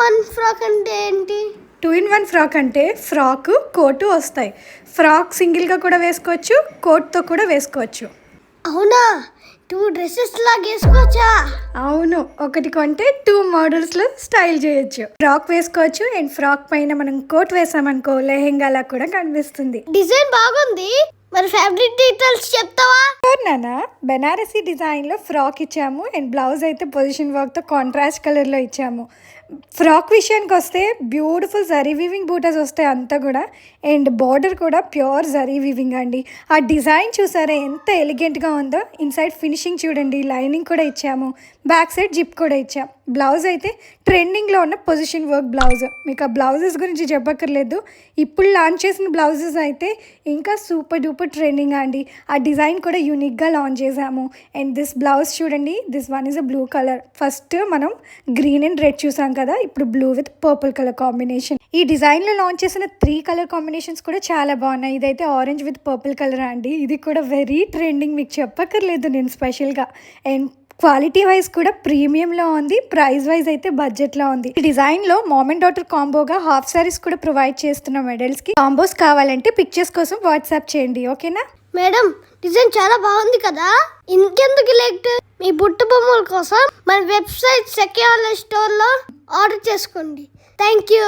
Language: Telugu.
వన్ ఫ్రాక్ అంటే ఏంటి? 2-in-1 ఫ్రాక్ అంటే ఫ్రాక్ కోటు వస్తాయి. ఫ్రాక్ సింగిల్గా కూడా వేసుకోవచ్చు, కోట్తో కూడా వేసుకోవచ్చు. అవునా, 2 డ్రెస్సెస్ లాగా వేసుకోవచ్చా? అవును, ఒకటి కొంటే 2 మోడల్స్లో స్టైల్ చేయొచ్చు. ఫ్రాక్ వేసుకోవచ్చు అండ్ ఫ్రాక్ పైన మనం కోట్ వేసామనుకో లెహెంగాలా కూడా కనిపిస్తుంది. డిజైన్ బాగుంది, మరి ఫ్యాబ్రిక్ డీటెయిల్స్ చెప్తావా? నానా బెనారసీ డిజైన్లో ఫ్రాక్ ఇచ్చాము అండ్ బ్లౌజ్ అయితే పొజిషన్ వర్క్తో కాంట్రాస్ట్ కలర్లో ఇచ్చాము. ఫ్రాక్ విషయానికి వస్తే బ్యూటిఫుల్ జరీ వీవింగ్ బూటాస్ వస్తాయి అంతా కూడా, అండ్ బార్డర్ కూడా ప్యూర్ జరీ వీవింగ్ అండి. ఆ డిజైన్ చూసారా ఎంత ఎలిగెంట్గా ఉందో. ఇన్సైడ్ ఫినిషింగ్ చూడండి, లైనింగ్ కూడా ఇచ్చాము, బ్యాక్ సైడ్ జిప్ కూడా ఇచ్చాము. బ్లౌజ్ అయితే ట్రెండింగ్లో ఉన్న పొజిషన్ వర్క్ బ్లౌజ్. మీకు ఆ బ్లౌజెస్ గురించి చెప్పక్కర్లేదు, ఇప్పుడు లాంచ్ చేసిన బ్లౌజెస్ అయితే ఇంకా సూపర్ డూపర్ ట్రెండింగ్ అండి. ఆ డిజైన్ కూడా యూనిక్గా లాంచ్ చేసాము. అండ్ దిస్ బ్లౌజ్ చూడండి, this one is a blue colour. First మనం గ్రీన్ అండ్ రెడ్ చూసాం కదా, ఇప్పుడు blue with purple colour combination. ఈ డిజైన్లో లాంచ్ చేసిన 3 కలర్ కాంబినేషన్స్ కూడా చాలా బాగున్నాయి. ఇదైతే ఆరెంజ్ విత్ పర్పుల్ కలర్ అండి, ఇది కూడా వెరీ ట్రెండింగ్, మీకు చెప్పక్కర్లేదు నేను స్పెషల్గా. అండ్ క్వాలిటీ వైజ్ కూడా ప్రీమియంలో ఉంది, ప్రైస్ వైజ్ అయితే బడ్జెట్లో ఉంది. ఈ డిజైన్లో మామ్ అండ్ డాటర్ కాంబోగా హాఫ్ సారీస్ కూడా ప్రొవైడ్ చేస్తున్న మెడల్స్కి. కాంబోస్ కావాలంటే పిక్చర్స్ కోసం వాట్సాప్ చేయండి, ఓకేనా మేడం? డిజైన్ చాలా బాగుంది కదా, ఇంకెందుకు లేట్? మీ బుట్ట బొమ్మల కోసం మన వెబ్సైట్ సెక్యూర్ స్టోర్లో ఆర్డర్ చేసుకోండి. Thank you.